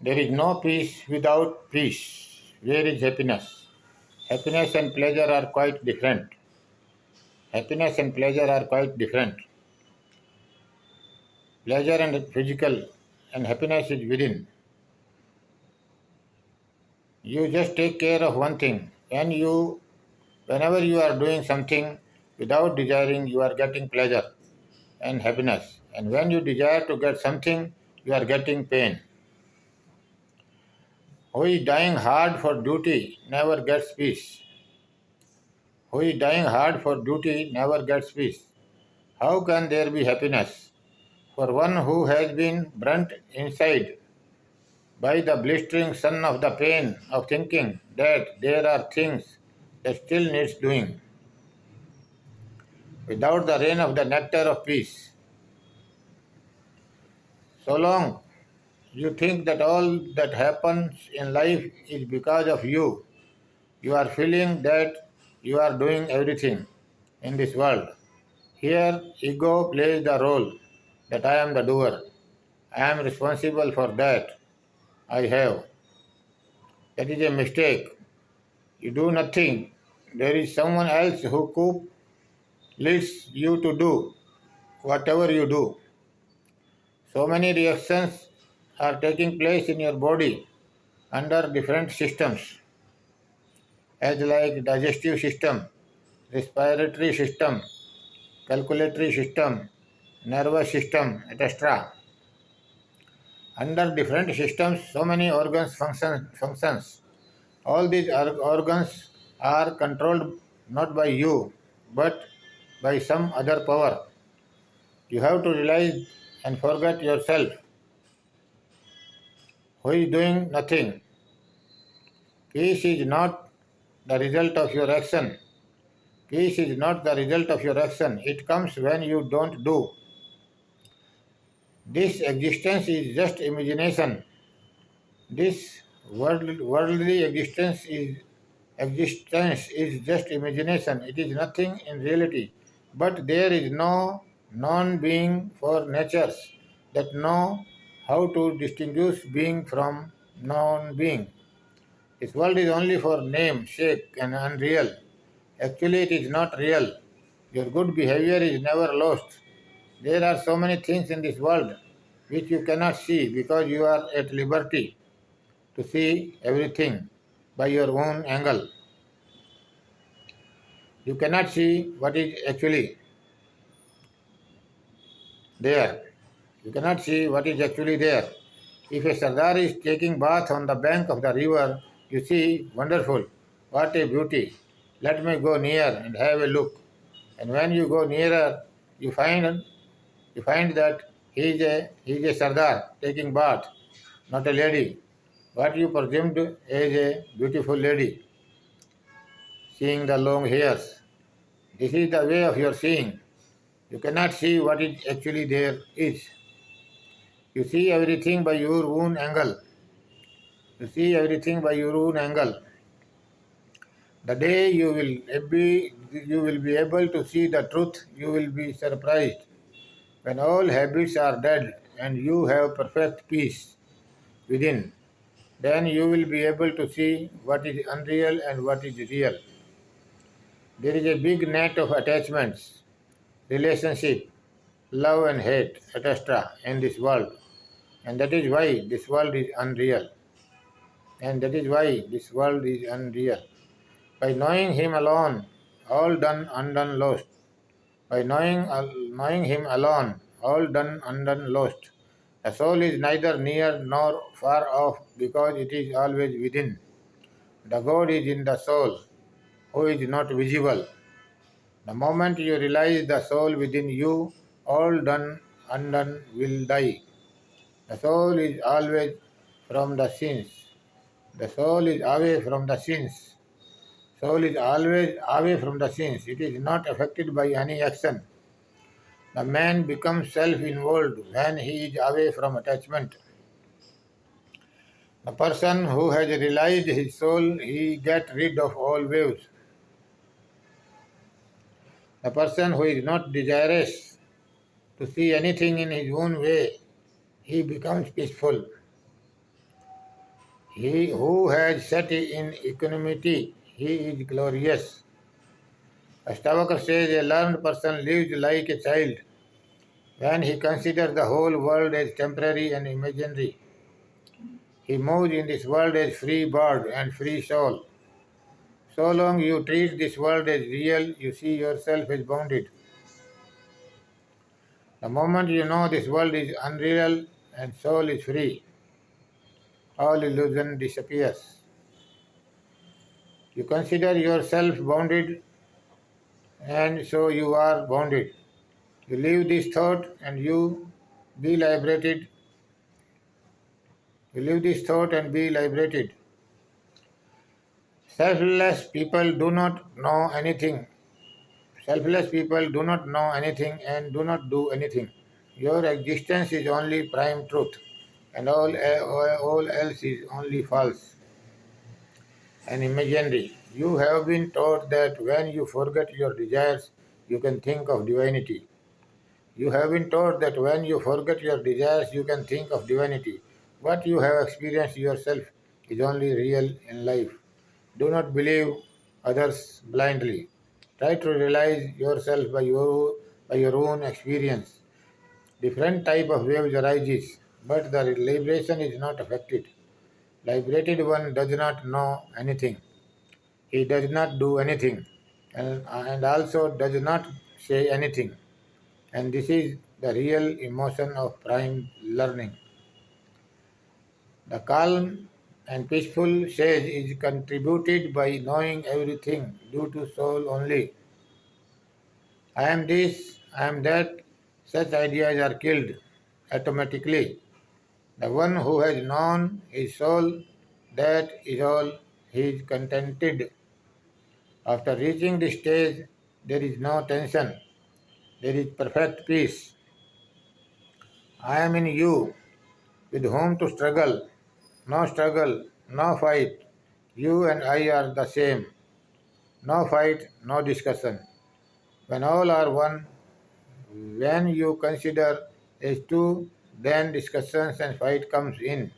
There is no peace without peace. Where is happiness? Happiness and pleasure are quite different. Happiness and pleasure are quite different. Pleasure and physical and happiness is within. You just take care of one thing. Whenever you are doing something without desiring, you are getting pleasure and happiness. And when you desire to get something, you are getting pain. Who is dying hard for duty never gets peace. Who is dying hard for duty never gets peace. How can there be happiness for one who has been burnt inside by the blistering sun of the pain of thinking that there are things that still needs doing, without the rain of the nectar of peace? So long you think that all that happens in life is because of you, you are feeling that you are doing everything in this world. Here, ego plays the role that I am the doer. I am responsible for that. I have. That is a mistake. You do nothing. There is someone else who leads you to do whatever you do. So many reactions are taking place in your body under different systems, as like digestive system, respiratory system, calculatory system, nervous system, etc. Under different systems, so many functions. All these organs are controlled not by you, but by some other power. You have to realize and forget yourself, who is doing nothing. Peace is not the result of your action. Peace is not the result of your action. It comes when you don't do. This existence This worldly existence is just imagination. It is nothing in reality. But there is no non-being for natures that know how to distinguish being from non-being. This world is only for name, sake, and unreal. Actually, it is not real. Your good behavior is never lost. There are so many things in this world which you cannot see because you are at liberty to see everything by your own angle. You cannot see what is actually there. You cannot see what is actually there. If a Sardar is taking bath on the bank of the river, you see, wonderful, what a beauty. Let me go near and have a look. And when you go nearer, you find that he is a Sardar taking bath, not a lady. What you presumed as a beautiful lady, seeing the long hairs. This is the way of your seeing. You cannot see what is actually there is. You see everything by your own angle. You see everything by your own angle. The day you will be able to see the truth, you will be surprised. When all habits are dead and you have perfect peace within, then you will be able to see what is unreal and what is real. There is a big net of attachments, relationship, love and hate, etc. in this world. And that is why this world is unreal. And that is why this world is unreal. By knowing Him alone, all done, undone, lost. By knowing Him alone, all done, undone, lost. The soul is neither near nor far off because it is always within. The God is in the soul, who is not visible. The moment you realize the soul within you, all done, undone will die. The soul is always from the sins. The soul is away from the sins. Soul is always away from the sins. It is not affected by any action. The man becomes self-involved when he is away from attachment. The person who has realized his soul, he gets rid of all waves. The person who is not desirous to see anything in his own way, he becomes peaceful. He who has sat in equanimity, he is glorious. Astavakra says a learned person lives like a child when he considers the whole world as temporary and imaginary. He moves in this world as free bird and free soul. So long you treat this world as real, you see yourself as bounded. The moment you know this world is unreal and soul is free, all illusion disappears. You consider yourself bounded, and so you are bounded. You leave this thought and you be liberated. You leave this thought and be liberated. Selfless people do not know anything. Selfless people do not know anything and do not do anything. Your existence is only prime truth, and all else is only false and imaginary. You have been taught that when you forget your desires, you can think of divinity. You have been taught that when you forget your desires, you can think of divinity. What you have experienced yourself is only real in life. Do not believe others blindly. Try to realize yourself by your own experience. Different type of waves arises, but the liberation is not affected. Liberated one does not know anything. He does not do anything, and also does not say anything. And this is the real emotion of prime learning. The calm and peaceful sage is contributed by knowing everything due to soul only. I am this, I am that, such ideas are killed automatically. The one who has known his soul, that is all, he is contented. After reaching this stage, there is no tension, there is perfect peace. I am in you, with whom to struggle, no fight. You and I are the same. No fight, no discussion. When all are one, when you consider as two, then discussions and fight comes in.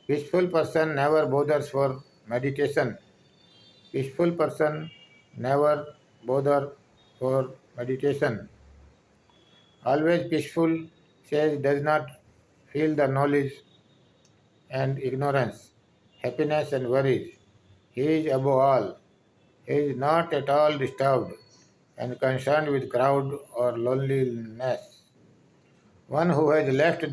Peaceful person never bothers for meditation. Peaceful person never bother for meditation. Always peaceful says does not feel the knowledge and ignorance, happiness and worries. He is above all. He is not at all disturbed and concerned with crowd or loneliness. One who has left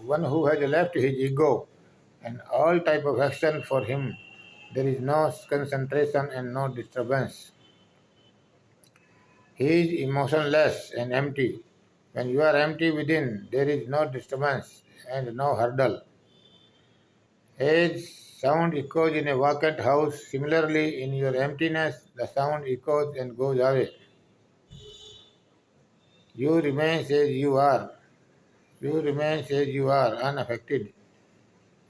one who has left his ego and all type of action for him, there is no concentration and no disturbance. He is emotionless and empty. When you are empty within, there is no disturbance and no hurdle. As sound echoes in a vacant house, similarly in your emptiness, the sound echoes and goes away. You remain as you are. You remain as you are, unaffected.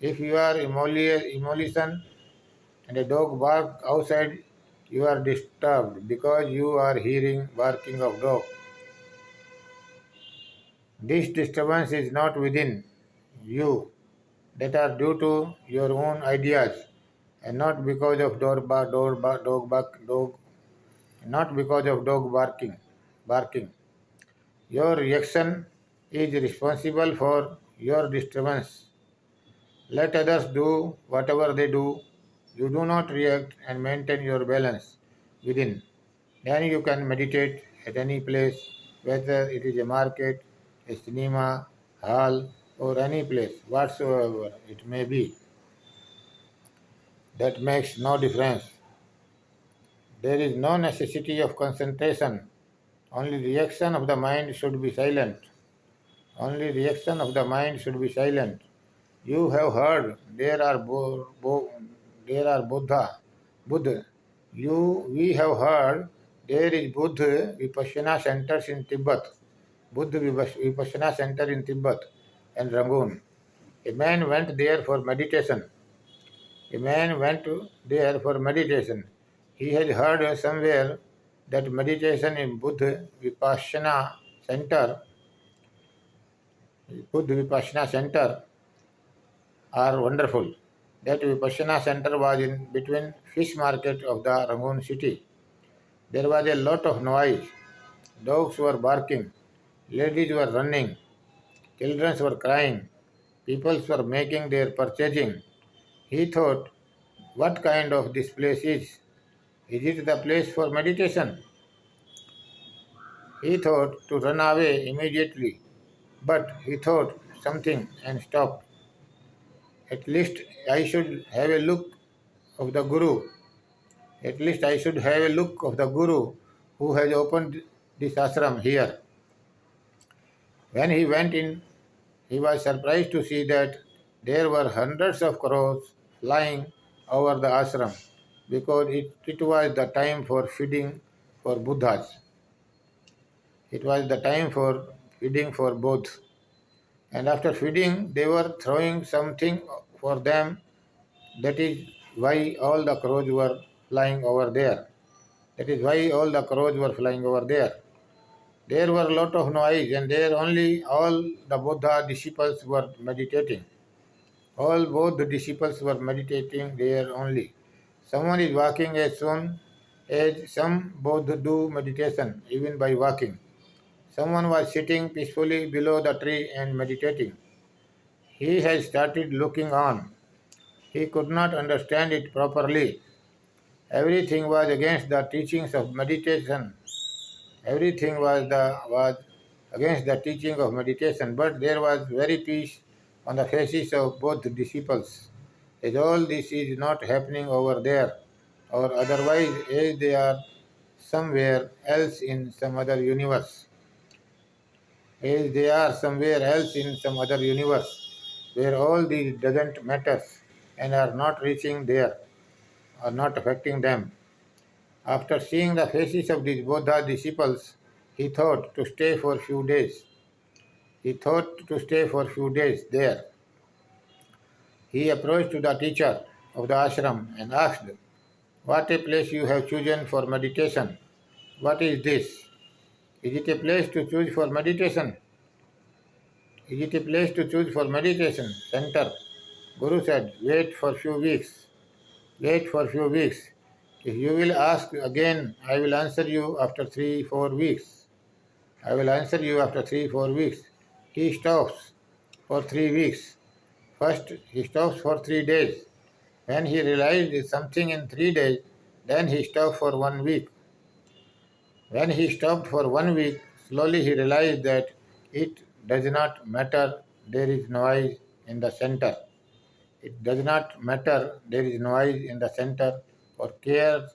If you are emotion and a dog barks outside, you are disturbed because you are hearing barking of dog. This disturbance is not within you, that are due to your own ideas, and not because of not because of dog barking. Your reaction is responsible for your disturbance. Let others do whatever they do. You do not react and maintain your balance within. Then you can meditate at any place, whether it is a market, a cinema, hall, or any place, whatsoever it may be. That makes no difference. There is no necessity of concentration. Only reaction of the mind should be silent. Only reaction of the mind should be silent. You have heard there are Buddha. We have heard there is Buddha Vipassana centers in Tibet. Buddha Vipassana center in Tibet and Rangoon. A man went there for meditation. A man went there for meditation. He had heard somewhere that meditation in Buddha Vipassana center are wonderful. That Vipassana center was in between fish market of the Rangoon city. There was a lot of noise. Dogs were barking, ladies were running, children were crying, people were making their purchasing. He thought, what kind of this place is? Is it the place for meditation? He thought to run away immediately, but he thought something and stopped. At least I should have a look of the Guru. At least I should have a look of the Guru who has opened this ashram here. When he went in, he was surprised to see that there were hundreds of crows flying over the ashram because it was the time for feeding for Buddhas. It was the time for feeding for both. And after feeding, they were throwing something for them. That is why all the crows were flying over there. That is why all the crows were flying over there. There were a lot of noise, and there only all the Buddha disciples were meditating. All both the disciples were meditating there only. Someone is walking as soon as some Buddha do meditation, even by walking. Someone was sitting peacefully below the tree and meditating. He had started looking on. He could not understand it properly. Everything was against the teachings of meditation. Everything was against the teaching of meditation, but there was very peace on the faces of both disciples. As all this is not happening over there, or otherwise as they are somewhere else in some other universe. As they are somewhere else in some other universe, where all these doesn't matter and are not reaching there, or not affecting them. After seeing the faces of these Buddha disciples, he thought to stay for few days. He thought to stay for few days there. He approached to the teacher of the ashram and asked, what a place you have chosen for meditation. What is this? Is it a place to choose for meditation? Is it a place to choose for meditation center? Guru said, wait for few weeks. Wait for few weeks. If you will ask again, I will answer you after 3-4 weeks. I will answer you after 3-4 weeks. He stops for 3 weeks. First, he stops for 3 days. When he realized something in 3 days, then he stopped for 1 week. When he stopped for 1 week, slowly he realized that it does not matter there is noise in the center. It does not matter there is noise in the center, or cares,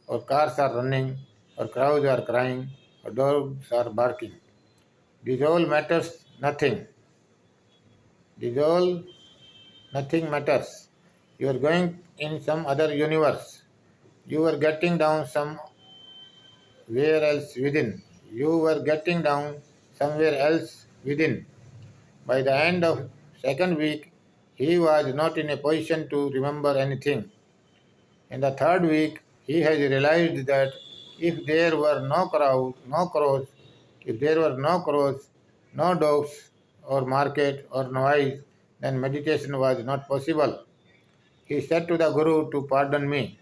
or cars are running, or crowds are crying, or dogs are barking. This all matters nothing. This all nothing matters. You are going in some other universe. You are getting down somewhere else within. You were getting down somewhere else within. By the end of second week, he was not in a position to remember anything. In the third week, he has realized that if there were no crows, if there were no crows, no dogs, or market, or noise, then meditation was not possible. He said to the Guru to pardon me.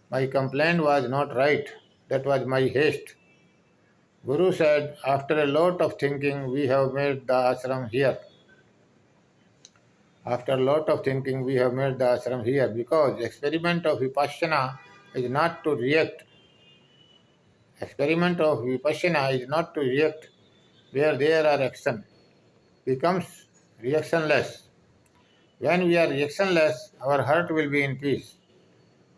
My complaint was not right. That was my haste. Guru said, after a lot of thinking, we have made the ashram here. After a lot of thinking, we have made the ashram here because experiment of Vipassana is not to react. Experiment of Vipassana is not to react where there are action. Becomes reactionless. When we are reactionless, our heart will be in peace.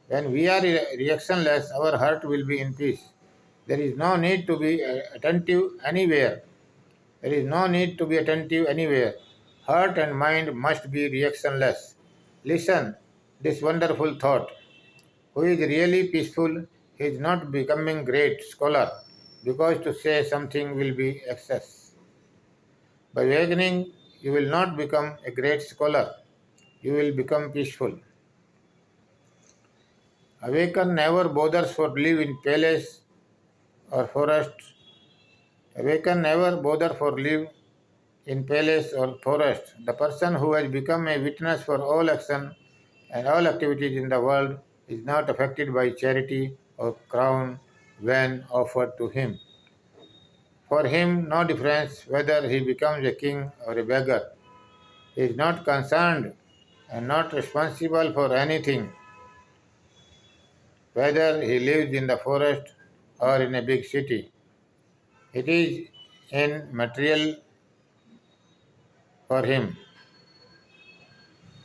When we are reactionless, our heart will be in peace. There is no need to be attentive anywhere. There is no need to be attentive anywhere. Heart and mind must be reactionless. Listen, this wonderful thought. Who is really peaceful is not becoming great scholar because to say something will be excess. By awakening, you will not become a great scholar. You will become peaceful. Awaken never bothers for live in palace or forest. Awaken never bother for live in palace or forest. The person who has become a witness for all action and all activities in the world is not affected by charity or crown when offered to him. For him, no difference whether he becomes a king or a beggar. He is not concerned and not responsible for anything, whether he lives in the forest or in a big city. It is in material for him.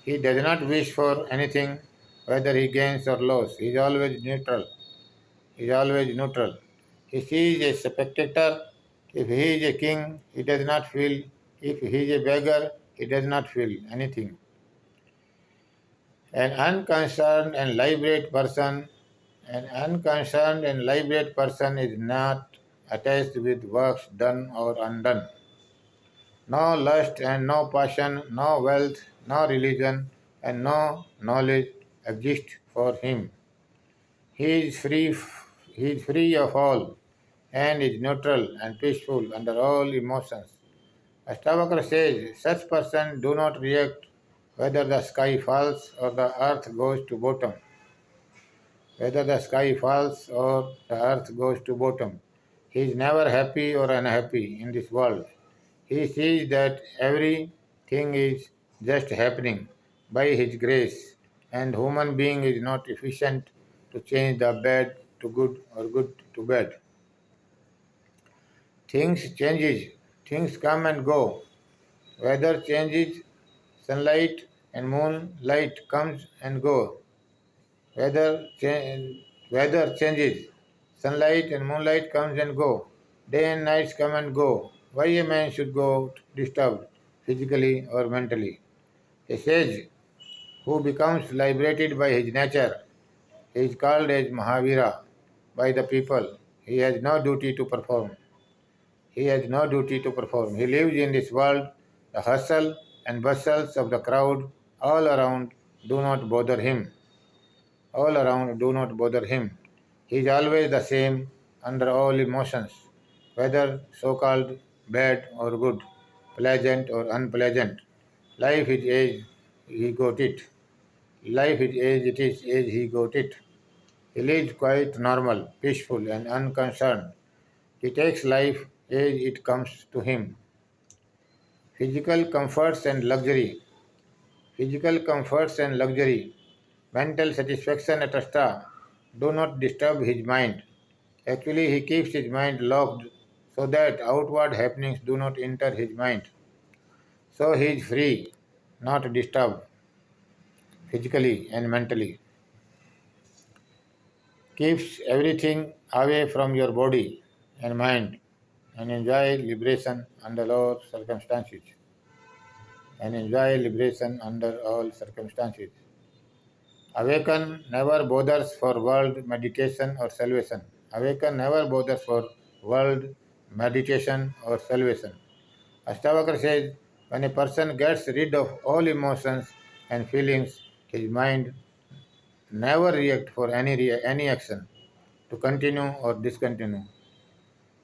He does not wish for anything, whether he gains or loses. He is always neutral. He is always neutral. He sees a spectator. If he is a king, he does not feel. If he is a beggar, he does not feel anything. An unconcerned and liberate person, is not attached with works done or undone. No lust and no passion, no wealth, no religion, and no knowledge exist for him. He is free of all, and is neutral and peaceful under all emotions. Astavakra says, such persons do not react whether the sky falls or the earth goes to bottom. Whether the sky falls or the earth goes to bottom. He is never happy or unhappy in this world. He sees that everything is just happening by His grace, and human being is not efficient to change the bad to good or good to bad. Things changes, things come and go. Weather changes, sunlight and moonlight comes and go. Weather, weather changes, sunlight and moonlight comes and go. Day and nights come and go. Why a man should go disturbed physically or mentally? A sage who becomes liberated by his nature is called as Mahavira by the people. He has no duty to perform. He has no duty to perform. He lives in this world. The hustle and bustles of the crowd all around do not bother him. All around do not bother him. He is always the same under all emotions, whether so called bad or good, pleasant or unpleasant. Life is as he got it. Life is as it is as he got it. He lives quite normal, peaceful, and unconcerned. He takes life as it comes to him. Physical comforts and luxury. Physical comforts and luxury. Mental satisfaction, etc. do not disturb his mind. Actually, he keeps his mind locked so that outward happenings do not enter his mind. So he is free, not disturbed physically and mentally. Keeps everything away from your body and mind and enjoy liberation under all circumstances. And enjoy liberation under all circumstances. Awaken never bothers for world meditation or salvation. Awaken never bothers for world meditation or salvation. Astavakra says, when a person gets rid of all emotions and feelings, his mind never reacts for any action to continue or discontinue.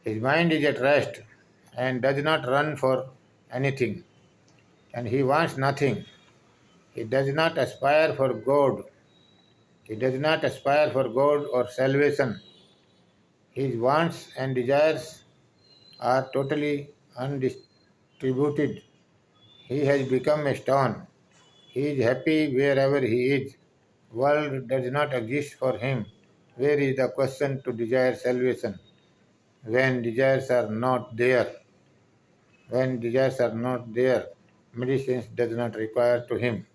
His mind is at rest and does not run for anything, and he wants nothing. He does not aspire for God. He does not aspire for God or salvation. His wants and desires are totally undistributed. He has become a stone. He is happy wherever he is. World does not exist for him. Where is the question to desire salvation? When desires are not there, when desires are not there, medicine does not require to him.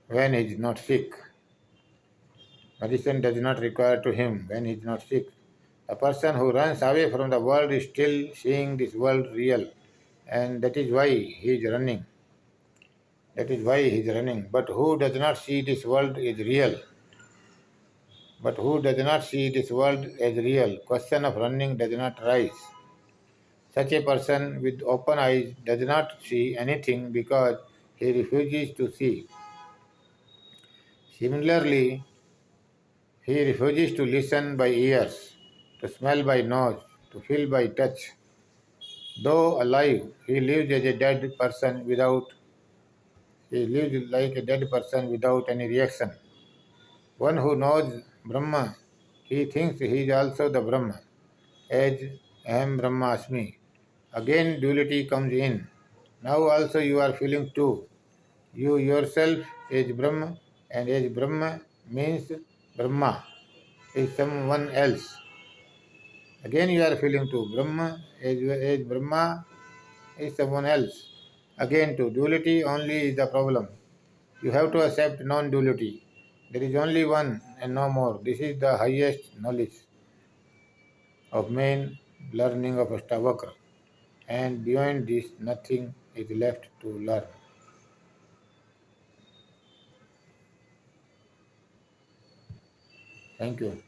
When he is not sick, medicine does not require to him when he is not sick. A person who runs away from the world is still seeing this world real, and that is why he is running. That is why he is running. But who does not see this world is real? But who does not see this world as real? Question of running does not rise. Such a person with open eyes does not see anything because he refuses to see. Similarly, he refuses to listen by ears, to smell by nose, to feel by touch, Though alive, he lives as a dead person without he lives like a dead person without any reaction. One who knows Brahma, he thinks he is also the Brahma, as Aham Brahmasmi. Again duality comes in. Now also you are feeling two. You yourself is Brahma, and as Brahma means Brahma is someone else. Again you are feeling two. Brahma as Brahma is someone else. Again two. Duality only is the problem. You have to accept non-duality. There is only one and no more. This is the highest knowledge of main learning of astavakra. And beyond this, nothing is left to learn. Thank you.